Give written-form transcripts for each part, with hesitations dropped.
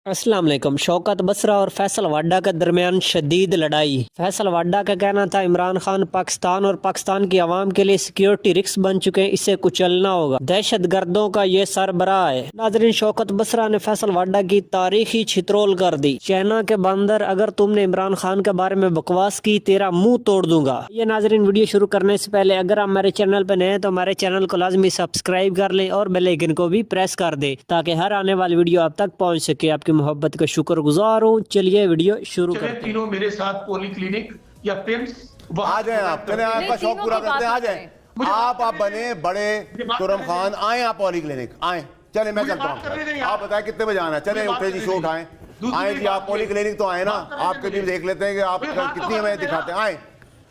अस्सलाम वालेकुम। शौकत बसरा और फैसल वाडा के दरमियान शदीद लड़ाई। फैसल वाडा का कहना था इमरान खान पाकिस्तान और पाकिस्तान की आवाम के लिए सिक्योरिटी रिस्क बन चुके हैं, इसे कुचलना होगा, दहशत गर्दों का ये सरबराह है। नाजरीन, शौकत बसरा ने फैसल वाडा की तारीखी छित्रोल कर दी। चाइना के बंदर, अगर तुमने इमरान खान के बारे में बकवास की, तेरा मुंह तोड़ दूंगा। ये नाजरीन, वीडियो शुरू करने से पहले अगर आप हमारे चैनल पर नए हैं तो हमारे चैनल को लाजमी सब्सक्राइब कर लें और बेल आइकन को भी प्रेस कर दे ताकि हर आने वाली वीडियो आप तक पहुंच सके। आपकी मोहब्बत का शुक्रगुजार हूँ। चलिए वीडियो शुरू करते हैं। तीनों मेरे साथ पॉली क्लिनिक या पिम्स आ जाए आप, चले आपका शौक पूरा करते हैं। आ जाए आप बने बड़े तुरम खान, आए आप पॉली क्लिनिक आए। चले मैं चलता हूँ, आप बताएं कितने बजे आना है। चले उठे जी, शो उठाएं, आए जी आप पॉली क्लिनिक तो आए ना, आपके भी देख लेते हैं कि आप कितनी हमें दिखाते हैं। आए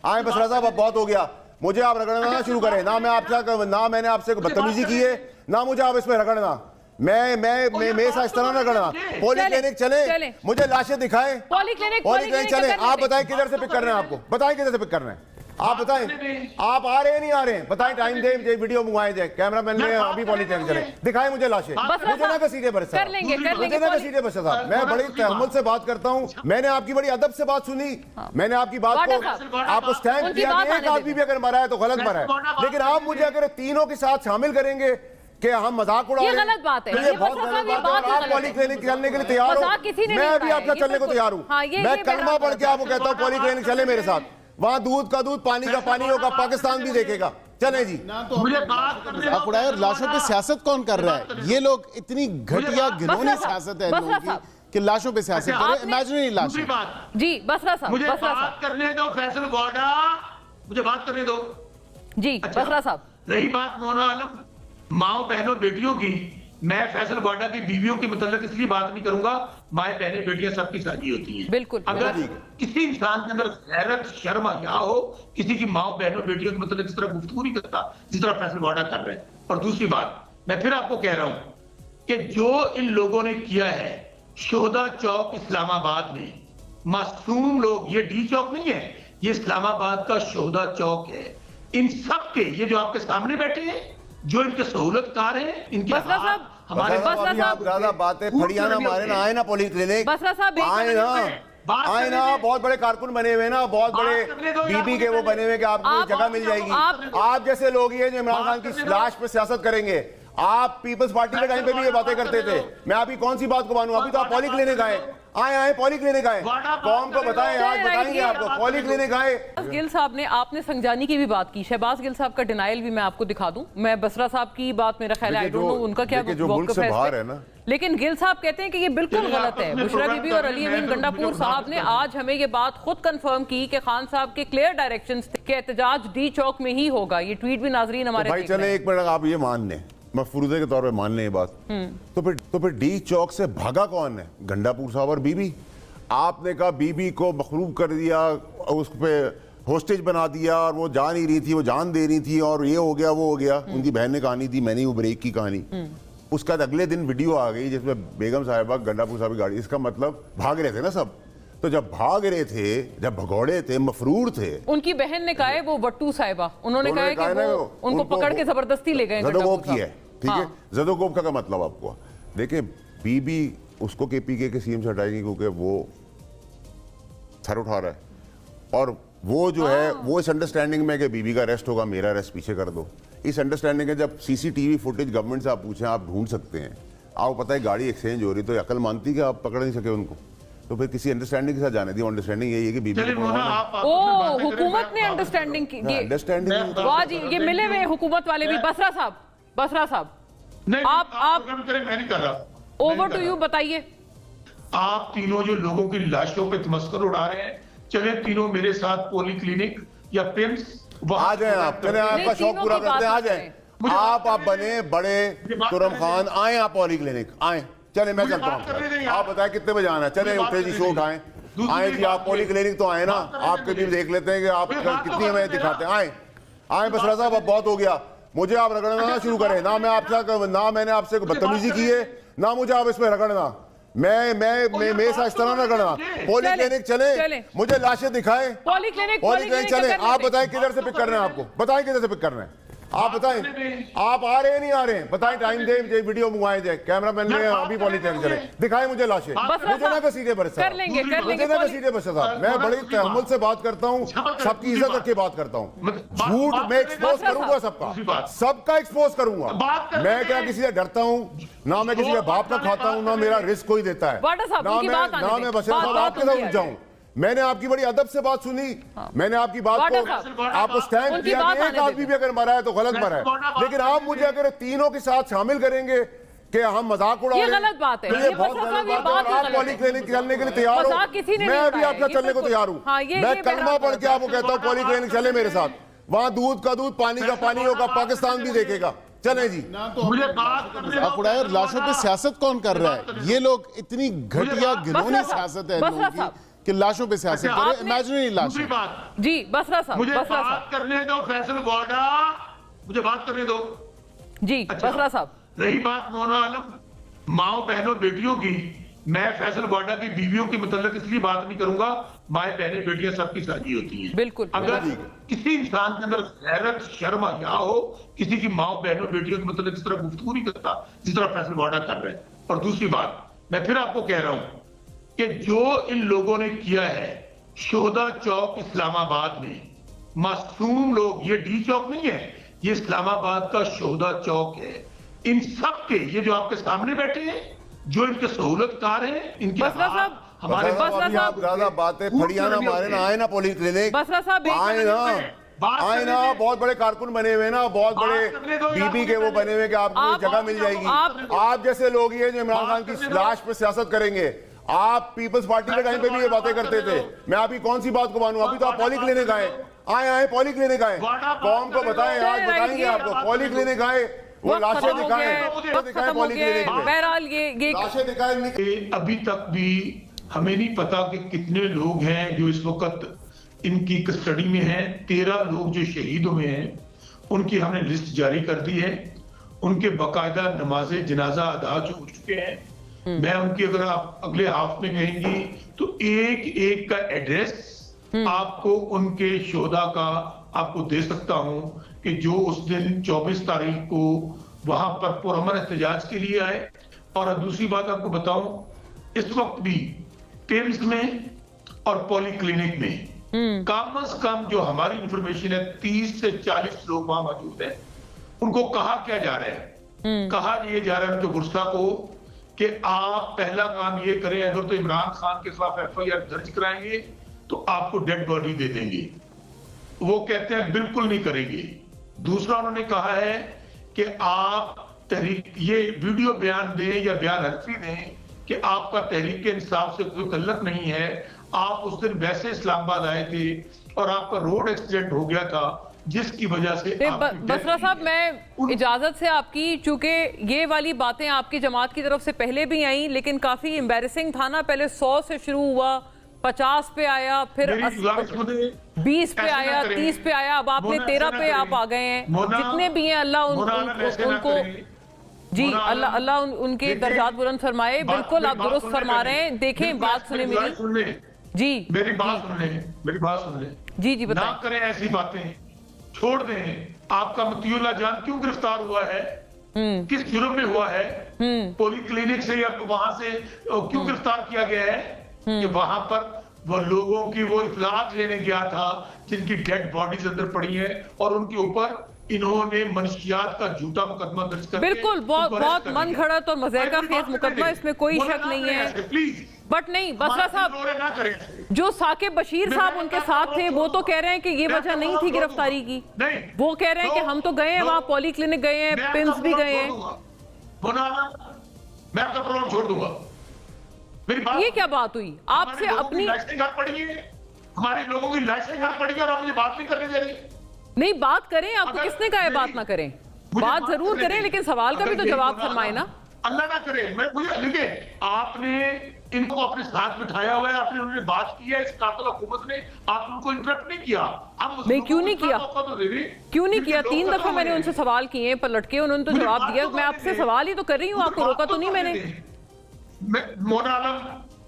आए बसरा साहब, अब बहुत हो गया, मुझे आप रगड़ना ना शुरू करें। ना मैं आपसे, ना मैंने आपसे बदतमीजी की है, ना मुझे आप इसमें रगड़ना। मैं मेरे साथ इस तरह ना करना। पॉली क्लिनिक चले, मुझे लाशें दिखाएं। पॉली क्लिनिक चले, आप बताएं किधर से पिक करना है आपको, बताएं किधर से पिक करना है, आप बताएं। आप आ रहे हैं नहीं आ रहे हैं, बताएं, टाइम दे, वीडियो मंगवाए जाए, कैमरा मैन ने अभी पॉली क्लिनिक चले, दिखाएं मुझे लाशें। मुझे ना कसीदे पर साहब, मुझे ना कसीदे पर साहब, मैं बड़ी तहम्मुल से बात करता हूँ। मैंने आपकी बड़ी अदब से बात सुनी, मैंने आपकी बात को आपको स्टैंप दिया कि एक आदमी भी अगर मरा है तो गलत मरा है, लेकिन आप मुझे अगर तीनों के साथ शामिल करेंगे कि हम मजाक उड़ा रहे हैं, गलत बात है। तो ये बहुत गलत बात है। आप पॉली क्लिनिक चलने के लिए तैयार हो, मैं अभी आपका चलने को तैयार हूँ। मैं कलमा पढ़ के आपको कहता हूँ पॉली क्लिनिक चले मेरे साथ, वहाँ दूध का दूध, पानी का पानी होगा, पाकिस्तान भी देखेगा। चले जी। तो मुझे आप उड़ाए, लाशों पे सियासत कौन कर रहा है? ये लोग इतनी घटिया घिनौनी सियासत है लोगों की कि लाशों पे सियासत कर रहे हैं, इमेजिनरी लाशें। जी बसरा साहब, मुझे बात करने दो फैसल वाडा, मुझे बात करने दो जी। बसरा साहब, रही बात मौना आलम, माओ बहनों बेटियों की, मैं फैसल वाडा की बीवियों के मतलब इसलिए बात नहीं करूंगा, माए बहनें बेटियां सबकी शादी होती हैं। बिल्कुल। अगर किसी इंसान के अंदर गैरत शर्म क्या हो, किसी की माओ बहनों बेटियों के मतलब इस तरह गुफ्तगू नहीं करता जिस तरह फैसल वाडा कर रहे हैं। और दूसरी बात, मैं फिर आपको कह रहा हूं कि जो इन लोगों ने किया है शोहदा चौक इस्लामाबाद में, मासूम लोग, ये डी चौक नहीं है, ये इस्लामाबाद का शोहदा चौक है। इन सब के, ये जो आपके सामने बैठे हैं, जो इनके सहूलतकार हैं, इनके हमारे ज्यादा बातें फड़िया ना मारे ना, आए ना पॉली क्लिनिक, आए ना, बहुत बड़े कारकुन बने हुए ना, बहुत बड़े बीबी के वो बने हुए कि आपको जगह मिल जाएगी। आप जैसे लोग ही हैं जो इमरान खान की लाश पे सियासत करेंगे। आप पीपल्स पार्टी के टाइम पे भी ये बातें करते थे, मैं अभी कौन सी बात को मानूं। अभी तो आप पॉली क्लिनिक आए पॉली क्लिनिक आए, कौम को बताएं, आज बताएंगे आपको। पॉली क्लिनिक आए। गिल साहब ने, आपने संजानी की भी बात की, शहबाज गिल साहब का डिनाइल भी मैं आपको दिखा दूं। मैं बसरा साहब की बात, मेरा ख्याल है, आई डोंट नो उनका क्या मौक़िफ़ है, लेकिन गिल साहब कहते हैं कि ये बिल्कुल गलत है। बुशरा बीबी और अली अमीन गंडापुर साहब ने आज हमें ये बात खुद कंफर्म की कि खान साहब के क्लियर डायरेक्शंस थे कि एहतजाज डी चौक में ही होगा। ये ट्वीट भी नाजरीन हमारे भाई चले, एक मिनट आप ये मान लें, मफरूज़े के तौर पे मान लें ये बात, तो फिर डी चौक से भागा कौन है? गंडापुर साहब और बीबी। आपने कहा बीबी को मखरूब कर दिया, उस पे होस्टेज बना दिया, और वो जा नहीं रही थी, वो जान दे रही थी, और ये हो गया वो हो गया। उनकी बहन ने कहानी थी, मैंने वो ब्रेक की कहानी। उसका अगले दिन वीडियो आ गई जिसमें बेगम साहिबा गंडापुर साहब की गाड़ी, इसका मतलब भाग रहे थे ना सब। तो जब भाग रहे थे, जब भगौड़े थे, मफरूर थे, उनकी बहन ने कहा है वो वट्टू साहिबा, उन्होंने कहा है कि वो उनको पकड़ के जबरदस्ती ले गए। जदोकोब की है, ठीक है। जदोकोब का मतलब आपको देखिए, बीबी उसको केपीके के सीएम से हटाएंगे क्योंकि वो सर उठा रहा है, और वो जो है वो इस अंडरस्टैंडिंग में कि बीबी का अरेस्ट होगा, मेरा अरेस्ट पीछे कर दो, इस अंडरस्टैंडिंग है। जब सीसीटीवी फुटेज गवर्नमेंट से आप पूछें, आप ढूंढ सकते हैं, आपको पता है गाड़ी एक्सचेंज हो रही, तो अकल मानती कि आप पकड़ नहीं सके उनको, तो फिर किसी अंडरस्टैंडिंग के साथ जाने दी। अंडरस्टैंडिंग यही है कि बीबी हुकूमत ने अंडरस्टैंडिंग की, वाह जी, ये मिले हुए हुकूमत वाले भी। बसरा साहब आप मैं नहीं कर रहा, ओवर टू यू, बताइए। आप तीनों जो लोगों की लाशों पे तमस्कर उड़ा रहे हैं, चले तीनों मेरे साथ पॉली क्लिनिक या पिम्स आ जाए आप, चले आपका शौक पूरा करते हैं। आ जाए आप बने बड़े तुरम खान, आए आप पॉली क्लिनिक आए। चले मैं चलता हूँ, आप बताएं कितने बजे आना है। चले उठे जी, शो उठाएं, आए जी आप पॉली क्लिनिक तो आए ना, आपके भी देख लेते हैं कि आप कितनी हमें दिखाते हैं। आए बसरा साहब, अब बहुत हो गया, मुझे आप रगड़ना ना शुरू करें। ना मैं आपसे, ना मैंने आपसे बदतमीजी की है, ना मुझे आप इसमें रगड़ना। मैं मेरे साथ इस तरह ना करना। पॉली क्लिनिक चले, मुझे लाशें दिखाएं। पॉली क्लिनिक चले, आप बताएं किधर से पिक करना है आपको, बताएं किधर से पिक करना है। آپ بتائیں آپ آ رہے ہیں نہیں آ رہے ہیں بتائیں ٹائم دیں ویڈیو منگوائیں دیں کیمرہ مین نے ابھی پولی کلینک چلے دکھائیں مجھے لاشیں مجھے نہ گھسیٹے برسا مجھے نہ گھسیٹے برسا صاحب میں بڑی تحمل سے بات کرتا ہوں سب کی عزت رکھ کے بات کرتا ہوں جھوٹ میں ایکسپوز کروں گا سب کا ایکسپوز کروں گا میں کیا کسی سے ڈرتا ہوں نہ میں کسی کے باپ کا کھاتا ہوں نہ میرا رزق کوئی دیتا ہے نہ میں بشیر صاحب آپ کے ساتھ اٹھ جاؤں میں نے آپ کی بڑی ادب سے بات سنی میں نے آپ کی بات کو آپ کو سٹینڈ کیا کہ ایک آدمی بھی اگر مرا ہے تو غلط مرا ہے لیکن آپ مجھے اگر تینوں کے ساتھ شامل کریں گے کہ ہم مذاق اڑا رہے ہیں یہ غلط بات ہے یہ بہت غلط بات ہے اور آپ پولی کلینک چلنے کے لیے تیار ہو میں بھی آپ کا چلنے کو تیار ہوں میں کلمہ پڑھ کے آپ کو کہتا ہوں پولی کلینک چلے میرے ساتھ وہاں دودھ کا دودھ پانی کا پانی ہوگا پاکستان بھی دیکھے گا چلیں جی آپ اڑائے اور لاشوں پہ سیاست کون کر رہا ہے یہ لوگ اتنی گھٹیا گھنونی سیاست ہے لوگوں کی کہ لاشوں پہ سیاست کرے امیجنری لاشیں جی بسرا صاحب مجھے بات کرنے دو فیصل گوڈا مجھے بات کرنے دو جی بسرا صاحب رہی بات مونا عالم ماؤں بہنوں بیٹیوں کی میں فیصل گوڈا کی بیویوں کی متعلق اس لیے بات نہیں کروں گا مائیں بہنیں بیٹیاں سب کی ساتھی ہوتی ہیں بالکل اگر کسی انسان کے اندر غیرت شرم حیا ہو کسی کی ماؤں بہنوں بیٹیوں کے متعلق اس طرح گفتگو نہیں کرتا جس طرح فیصل گوڈا کر رہے ہیں اور دوسری بات میں پھر آپ کو کہہ رہا ہوں کہ جو ان لوگوں نے کیا ہے شہدہ چوک اسلام آباد میں معصوم لوگ یہ ڈی چوک نہیں ہے یہ اسلام آباد کا شہدہ چوک ہے ان سب کے یہ جو آپ کے سامنے بیٹھے ہیں جو ان کے سہولت کار ہیں ان کے ہمارے آپ زیادہ باتیں پھڑیاں نہ مارے نہ آئے نا پولی کلینک آئے نا بہت بڑے کارکن بنے ہوئے نا بہت بڑے بی بی کے وہ بنے ہوئے کہ آپ کو جگہ مل جائے گی آپ جیسے لوگ یہ جو عمران خان کی لاش پہ سیاست کریں گے آپ پیپلز پارٹی کے ٹائم پہ بھی یہ باتیں کرتے تھے میں آپ کی کون سی بات کو مانوں ابھی تو آپ پولی کلینک آئے پولی کلینک آئے قوم کو بتائیں آج بتائیں گے آپ کو پولی کلینک آئے وہ لاشیں دکھائیں پولی کلینک بہرحال یہ لاشیں دکھائیں ابھی تک بھی ہمیں نہیں پتا کہ کتنے لوگ ہیں جو اس وقت ان کی کسٹڈی میں ہیں 13 لوگ جو شہید ہوئے ہیں ان کی ہم نے لسٹ جاری کر دی ہے ان کے باقاعدہ نماز جنازہ ادا ہو چکے ہیں میں ان کی اگر آپ اگلے ہاف میں کہیں گی تو ایک کا ایڈریس آپ کو ان کے شہداء کا آپ کو دے سکتا ہوں کہ جو اس دن 24 تاریخ کو وہاں پر پرامن احتجاج کے لیے آئے اور دوسری بات آپ کو بتاؤں اس وقت بھی پیمز میں اور پولی کلینک میں کم از کم جو ہماری انفارمیشن ہے 30 سے 40 لوگ وہاں موجود ہیں ان کو کہا کیا جا رہا ہے کہا یہ جا رہا ہے ان کے ورثاء کو کہ آپ پہلا کام یہ کریں اگر تو عمران خان کے خلاف ایف آئی آر درج کرائیں گے تو آپ کو ڈیڈ باڈی دے دیں گے وہ کہتے ہیں بالکل نہیں کریں گے دوسرا انہوں نے کہا ہے کہ آپ تحریک یہ ویڈیو بیان دیں یا بیان حلفی دیں کہ آپ کا تحریک انصاف سے کوئی تعلق نہیں ہے آپ اس دن ویسے اسلام آباد آئے تھے اور آپ کا روڈ ایکسیڈنٹ ہو گیا تھا جس کی وجہ سے بسرا صاحب میں اجازت سے آپ کی چونکہ یہ والی باتیں آپ کی جماعت کی طرف سے پہلے بھی آئیں لیکن کافی امبیرسنگ تھا نا پہلے 100 سے شروع ہوا 50 پہ آیا پھر 20 پہ آیا 30 پہ آیا اب آپ نے 13 پہ آپ آ گئے ہیں جتنے بھی ہیں اللہ ان کو جی اللہ ان کے درجات بلند فرمائے بالکل آپ درست فرما رہے ہیں دیکھیں بات سنیں میری جی میری بات سن لیں جی بتائیں نہ کریں ایسی باتیں چھوڑ دیں آپ کا مطیع اللہ جان کیوں گرفتار ہوا ہے کس جرم میں ہوا ہے پولی کلینک سے یا وہاں سے کیوں گرفتار کیا گیا ہے کہ وہاں پر وہ لوگوں کی وہ اطلاعات لینے گیا تھا جن کی ڈیڈ باڈیز اندر پڑی ہیں اور ان کے اوپر انہوں نے منشیات کا جھوٹا مقدمہ درج کر بالکل بہت من گھڑت اور مذائقہ خیز مقدمہ اس میں کوئی شک نہیں ہے بٹ نہیں بسرا صاحب جو ثاقب بشیر صاحب ان کے ساتھ تھے وہ تو کہہ رہے ہیں کہ یہ وجہ نہیں تھی گرفتاری کی وہ کہہ رہے ہیں کہ ہم تو گئے ہیں وہاں پولی کلینک گئے ہیں پمز بھی گئے ہیں میں آپ کا پروگرام چھوڑ دوں گا یہ کیا بات ہوئی آپ سے اپنی ہمارے لوگوں کی لائسنس گھر پڑی ہے اور آپ مجھے بات نہیں کرنے دے رہی نہیں بات کریں آپ کو کس نے کہا ہے بات نہ کریں بات ضرور کریں لیکن سوال کا بھی تو جواب فرمائے نا اللہ نہ کرے مجھے لکھے آپ نے ان کو اپنے ساتھ بٹھایا ہوا ہے آپ نے انہوں نے بات کی ہے اس قاتل حکومت نے آپ ان کو انٹرپٹ نہیں کیا نہیں کیوں نہیں کیا کیوں نہیں کیا 3 دفعہ میں نے ان سے سوال کیے ہیں پلٹ کے انہوں نے تو جواب دیا میں آپ سے سوال ہی تو کر رہی ہوں آپ کو روکا تو نہیں میں نے مونا عالم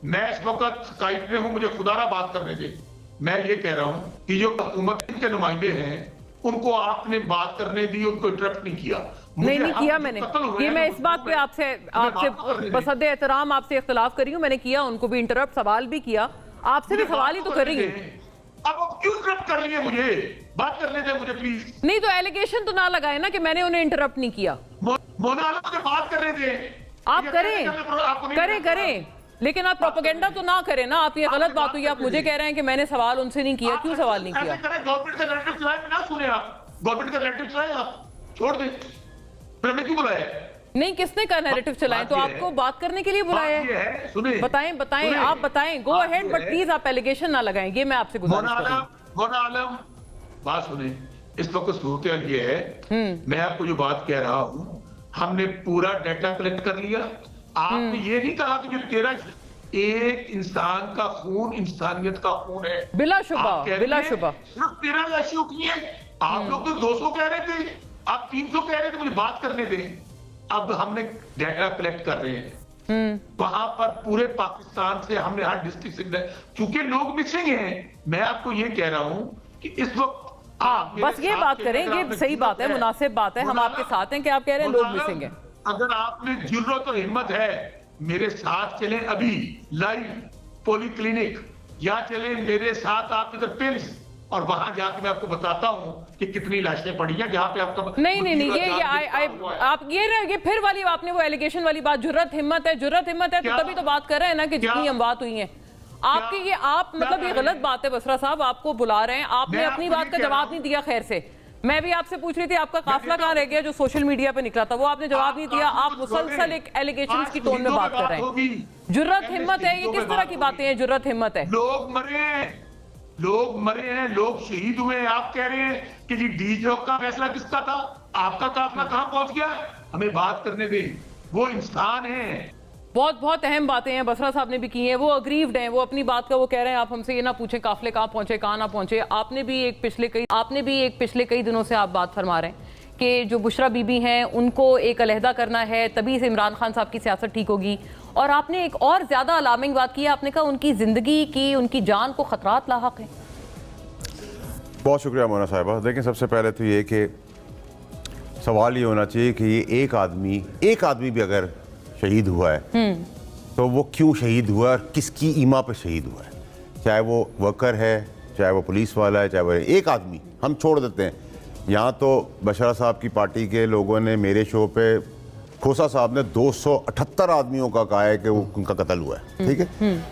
میں اس وقت سکائپ میں ہوں مجھے خدا را بات کرنے دے میں یہ کہہ رہا ہوں کہ جو حکومت کے نمائندے ہیں उनको आपने बात करने दी, उनको इंटरप्ट नहीं किया। नहीं किया मैंने, ये मैं इस बात पे आपसे बसद एहतराम आपसे इख्तिलाफ कर रही हूँ, मैंने किया, उनको भी इंटरप्ट, सवाल भी किया, आपसे भी सवाल ही तो कर रही हूँ। अब क्यों इंटरप्ट कर रही है? मुझे बात करने दे मुझे प्लीज। नहीं तो एलिगेशन तो ना लगाए ना कि मैंने उन्हें इंटरप्ट नहीं किया। मोना आलम मुझे बात करने दे। आप करें, लेकिन आप प्रोपेगेंडा तो ना करें ना। आप ये गलत बात हुई, आप मुझे कह रहे हैं कि मैंने सवाल उनसे नहीं किया। क्यों सवाल नहीं किया? गवर्नमेंट का नैरेटिव चलाए, ना सुने आप, गवर्नमेंट का नैरेटिव चलाए आप, छोड़ दे, फिर हमने क्यों बुलाया? नहीं, किसने का नैरेटिव चलाए? तो आपको बात करने के लिए बुलाया है। सुने, बताएं, आप बताएं, गो अहेड, बट प्लीज आप एलिगेशन ना लगाएं, ये मैं आपसे गुजारिश कर रही हूं। मोना आलम, बात सुने, इस वक्त सूरत ये है, मैं आपको जो बात कह रहा हूं, हमने पूरा डाटा कलेक्ट कर लिया। आपने ये नहीं कहा कि जो तेरा एक इंसान का खून इंसानियत का खून है, बिला शुबा, बिला शुबा। सिर्फ 13 लाशें की है। आप लोग तो 200 कह रहे थे, आप 300 कह रहे थे, मुझे बात करने दें। अब हमने डाटा कलेक्ट कर रहे हैं, वहां पर पूरे पाकिस्तान से हमने हर डिस्ट्रिक्ट से, चूंकि लोग मिसिंग हैं, मैं आपको ये कह रहा हूं कि इस वक्त बस ये बात करें, ये सही बात है, मुनासिब बात है, हम आपके साथ हैं कि आप कह रहे हैं लोग मिसिंग हैं। अगर आपने जुर्रत और हिम्मत है, मेरे साथ चलें अभी लाइव पोली क्लिनिक, या चलें मेरे साथ आप इधर पिल्स, और वहां जाके मैं आपको बताता हूं कि कितनी लाशें पड़ी हैं जहां पे आपका नहीं आप ये फिर वाली आपने वो एलिगेशन वाली बात, जुर्रत हिम्मत है तो तभी तो बात कर रहे हैं ना कि जितनी अमवात हुई हैं आपकी, ये आप मतलब ये गलत बात है। बसरा साहब आपको बुला रहे हैं, आपने अपनी बात का जवाब नहीं दिया। खैर से मैं भी आपसे पूछ रही थी आपका काफिला कहाँ रह गया जो सोशल मीडिया पे निकला था, वो आपने जवाब नहीं दिया। आप मुसलसल एक एलिगेशन की टोन में बात कर रहे हैं। जुर्रत हिम्मत है, ये किस तरह की बातें हैं? जुर्रत हिम्मत है, लोग मरे हैं, लोग शहीद हुए हैं। आप कह रहे हैं कि जी डी चौक का फैसला किसका था? आपका काफिला कहां पहुंच गया? हमें बात करने दें, वो इंसान है। बहुत अहम बातें हैं बसरा साहब ने भी की हैं, वो अग्रीव्ड हैं, वो अपनी बात का वो कह रहे हैं। आप हमसे ये ना पूछें काफिले कहाँ पहुंचे कहाँ ना पहुंचे। आपने भी एक पिछले कई दिनों से आप बात फरमा रहे हैं कि जो बुशरा बीबी हैं उनको एक अलहदा करना है, तभी से इमरान खान साहब की सियासत ठीक होगी। और आपने एक और ज्यादा अलार्मिंग बात की, आपने कहा उनकी जिंदगी की, उनकी जान को खतरात लाहक हैं। बहुत शुक्रिया मोना साहिबा। देखिए, सबसे पहले तो ये कि सवाल ये होना चाहिए कि ये एक आदमी भी अगर शहीद हुआ है तो वो क्यों शहीद हुआ और किसकी ईमा पे शहीद हुआ है। चाहे वो वर्कर है, चाहे वो पुलिस वाला है, चाहे वो एक आदमी, हम छोड़ देते हैं। यहाँ तो बशरा साहब की पार्टी के लोगों ने मेरे शो पे, खोसा साहब ने 278 आदमियों का कहा है कि वो उनका कत्ल हुआ है, ठीक है।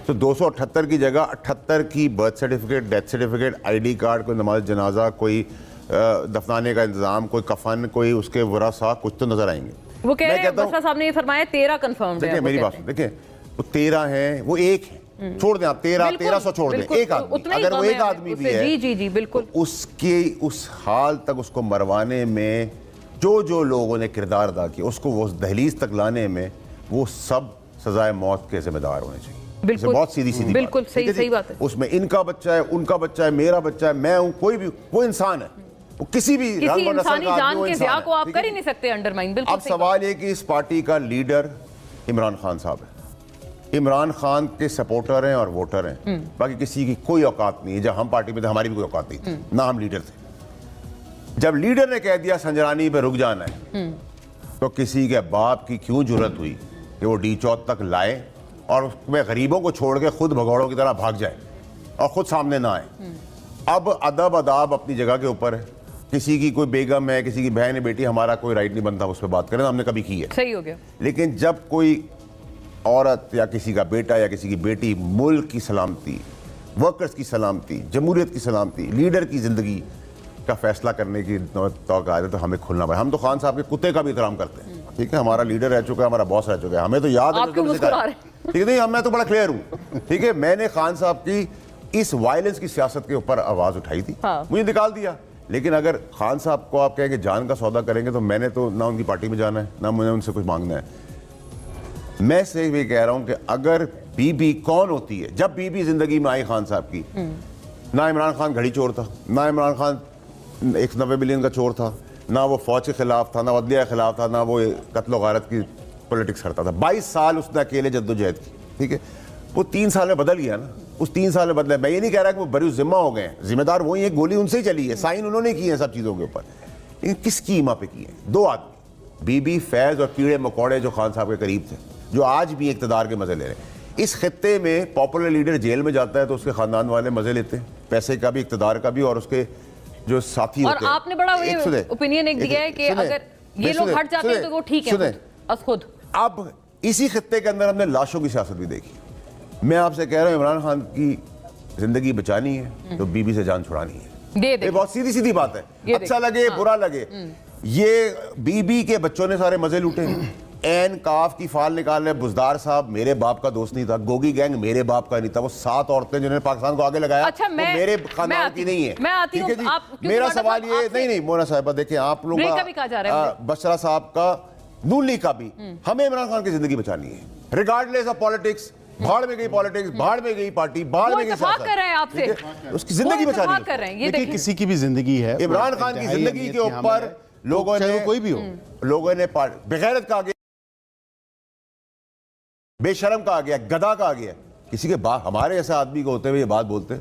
तो 278 की जगह 78 की birth certificate, death certificate, ID card, कोई नमाज जनाजा, कोई दफनाने का इंतजाम, कोई कफन, कोई उसके वरासा, कुछ तो नजर आएंगे। वो कह रहे हैं, बसरा साहब ने ये फरमाया 13 कंफर्म। देखिए मेरी बात, देखिए वो 13 है, वो एक है, छोड़ दें आप 1300 छोड़ दें, एक आदमी, अगर वो एक आदमी भी है, जी बिल्कुल, तो उसके उस हाल तक उसको मरवाने में जो लोगों ने किरदार अदा किया, उसको वो दहलीज तक लाने में, वो सब सजाए मौत के जिम्मेदार होने चाहिए। बिल्कुल, बहुत सीधी बिल्कुल सही बात है। उसमें इनका बच्चा है, उनका बच्चा है, मेरा बच्चा है, मैं हूं, कोई भी, वो इंसान है, वो किसी इंसानी जान के ज़िया को आप कर ही नहीं सकते अंडरमाइन। बिल्कुल। अब सवाल ये कि इस पार्टी का लीडर इमरान खान साहब है, इमरान खान के सपोर्टर हैं और वोटर हैं, बाकी किसी की कोई औकात नहीं है। जब हम पार्टी में थे हमारी भी कोई औकात नहीं थी, ना हम लीडर थे। जब लीडर ने कह दिया संजरानी पे रुक जाना है, तो किसी के बाप की क्यों जरूरत हुई कि वो डी चौक तक लाए और उसमें गरीबों को छोड़ के खुद भगौड़ों की तरह भाग जाए और खुद सामने ना आए। अब अदब अदाब अपनी जगह के ऊपर है। किसी की कोई बेगम है, किसी की बहन है, बेटी, हमारा कोई राइट नहीं बनता उस पर बात करें, हमने कभी की है, सही हो गया। लेकिन जब कोई औरत या किसी का बेटा या किसी की बेटी मुल्क की सलामती, वर्कर्स की सलामती, जमहूरियत की सलामती, लीडर की ज़िंदगी का फैसला करने की तौक़ आ जाए तो हमें खुलना पड़े। हम तो खान साहब के कुत्ते का भी एहतराम करते हैं, ठीक है, हमारा लीडर रह चुका है, हमारा बॉस रह चुका है, हमें तो याद है, ठीक है, नहीं, मैं तो बड़ा क्लियर हूँ, ठीक है। मैंने खान साहब की इस वायलेंस की सियासत के ऊपर आवाज़ उठाई थी, मुझे निकाल दिया। लेकिन अगर खान साहब को आप कहें कि जान का सौदा करेंगे, तो मैंने तो ना उनकी पार्टी में जाना है, ना मुझे उनसे कुछ मांगना है। मैं से भी कह रहा हूं कि अगर बीबी कौन होती है, जब बीबी जिंदगी में आई खान साहब की, ना इमरान खान घड़ी चोर था, ना इमरान खान 190 बिलियन का चोर था, ना वो फौज के खिलाफ था, ना अदलिया के खिलाफ था, ना वो कत्ल गारत की पॉलिटिक्स करता था। 22 साल उसने अकेले जद्दोजहद की, ठीक है। وہ 3 سال میں بدل گیا نا, اس 3 سال میں بدلا. میں یہ نہیں کہہ رہا کہ وہ بری ذمہ ہو گئے ہیں, ذمہ دار وہی ہیں, گولی ان سے ہی چلی ہے, سائن انہوں نے کیے ہیں سب چیزوں کے اوپر. لیکن کس کی ایما پہ کیے ہیں؟ 2 آدمی, بی بی فیض اور کیڑے مکوڑے جو خان صاحب کے قریب تھے, جو آج بھی اقتدار کے مزے لے رہے ہیں. اس خطے میں پاپولر لیڈر جیل میں جاتا ہے تو اس کے خاندان والے مزے لیتے ہیں, پیسے کا بھی, اقتدار کا بھی, اور اس کے جو ساتھی ہوتے ہیں. اور آپ نے بڑا اوپینین ایک دیا ہے کہ اگر یہ لوگ ہٹ جاتے ہیں تو وہ ٹھیک ہے خود. اب اسی خطے کے اندر ہم نے لاشوں کی سیاست بھی دیکھی. میں آپ سے کہہ رہا ہوں عمران خان کی زندگی بچانی ہے تو بی بی سے جان چھڑانی ہے. یہ بہت سیدھی سیدھی بات ہے, اچھا لگے برا لگے. یہ بی بی کے بچوں نے سارے مزے لوٹے. این کاف کی فال نکال رہے, بزدار صاحب میرے باپ کا دوست نہیں تھا, گوگی گینگ میرے باپ کا نہیں تھا, وہ 7 عورتیں جنہوں نے پاکستان کو آگے لگایا وہ میرے خاندان کی نہیں ہے. ٹھیک ہے جی, میرا سوال یہ نہیں مونا صاحبہ, دیکھیں آپ لوگ کا, بشرا صاحب کا, نون لیگ کا بھی, ہمیں عمران خان کی زندگی بچانی ہے ریگارڈلیس آف پالیٹکس. بھاڑ میں گئی پالیٹکس, بھاڑ میں گئی پارٹی, بھاڑ میں گئی سیاست, اس کی زندگی بچانی ہے. دیکھیں کسی کی بھی زندگی ہے, عمران خان کی زندگی کے اوپر لوگوں نے, کوئی بھی ہو, لوگوں نے بغیرت کہا گیا, بے شرم کہا گیا, گدھا کہا گیا. کسی کے بعد ہمارے ایسے آدمی کو ہوتے ہوئے یہ بات بولتے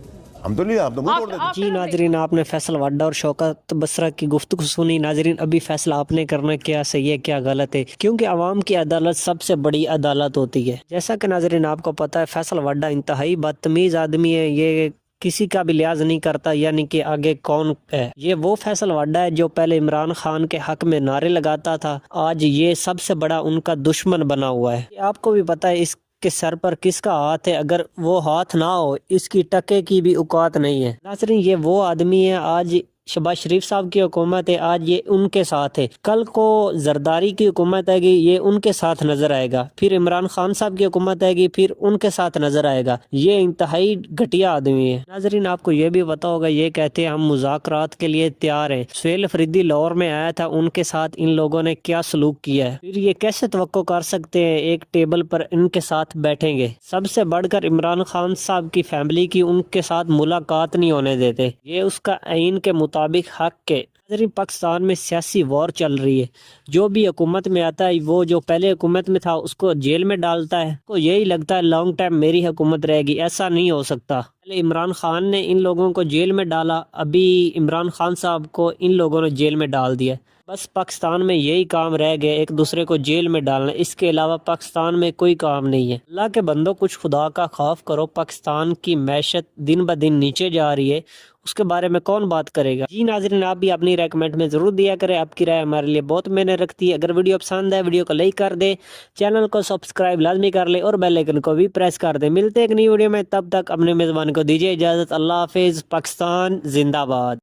ہم تو نہیں, ہم تو منہ توڑ دیتے. جی ناظرین, آپ نے فیصل وڈا اور شوکت بسرا کی گفتگو سنی. ناظرین, ابھی فیصلہ آپ نے کرنا کیا صحیح ہے کیا غلط ہے, کیونکہ عوام کی عدالت سب سے بڑی عدالت ہوتی ہے. جیسا کہ ناظرین آپ کو پتہ ہے, فیصل وڈا انتہائی بدتمیز آدمی ہے. یہ کسی کا بھی لحاظ نہیں کرتا, یعنی کہ آگے کون ہے. یہ وہ فیصل وڈا ہے جو پہلے عمران خان کے حق میں نعرے لگاتا تھا, آج یہ سب سے بڑا ان کا دشمن بنا ہوا ہے. آپ کو بھی پتہ ہے اس کے سر پر کس کا ہاتھ ہے, اگر وہ ہاتھ نہ ہو اس کی ٹکے کی بھی اوقات نہیں ہے. ناظرین, یہ وہ آدمی ہے, آج شہباز شریف صاحب کی حکومت ہے, آج یہ ان کے ساتھ ہے. کل کو زرداری کی حکومت آئے گی, یہ ان کے ساتھ نظر آئے گا. پھر عمران خان صاحب کی حکومت آئے گی, پھر ان کے ساتھ نظر آئے گا. یہ انتہائی گھٹیا آدمی ہے. ناظرین, آپ کو یہ بھی پتا ہوگا, یہ کہتے ہیں ہم مذاکرات کے لیے تیار ہیں. سہیل افریدی لاہور میں آیا تھا, ان کے ساتھ ان لوگوں نے کیا سلوک کیا ہے. پھر یہ کیسے توقع کر سکتے ہیں ایک ٹیبل پر ان کے ساتھ بیٹھیں گے. سب سے بڑھ کر عمران خان صاحب کی فیملی کی ان کے ساتھ ملاقات نہیں ہونے دیتے. یہ اس کا آئین کے مطابق حق کے. پاکستان میں سیاسی وار چل رہی ہے. جو بھی حکومت میں آتا ہے, وہ جو پہلے حکومت میں تھا اس کو جیل میں ڈالتا ہے. کو یہی لگتا ہے لانگ ٹائم میری حکومت رہے گی. ایسا نہیں ہو سکتا. پہلے عمران خان نے ان لوگوں کو جیل میں ڈالا, ابھی عمران خان صاحب کو ان لوگوں نے جیل میں ڈال دیا. بس پاکستان میں یہی کام رہ گئے, ایک دوسرے کو جیل میں ڈالنا. اس کے علاوہ پاکستان میں کوئی کام نہیں ہے. اللہ کے بندوں, کچھ خدا کا خوف کرو. پاکستان کی معیشت دن بدن نیچے جا رہی ہے, اس کے بارے میں کون بات کرے گا. جی ناظرین, آپ بھی اپنی رائے کمنٹ میں ضرور دیا کریں. آپ کی رائے ہمارے لیے بہت معنی رکھتی ہے. اگر ویڈیو پسند ہے ویڈیو کو لائک کر دیں, چینل کو سبسکرائب لازمی کر لیں اور بیل آئیکن کو بھی پریس کر دیں. ملتے ہیں ایک نئی ویڈیو میں, تب تک اپنے میزبان کو دیجیے اجازت. اللہ حافظ. پاکستان زندہ باد.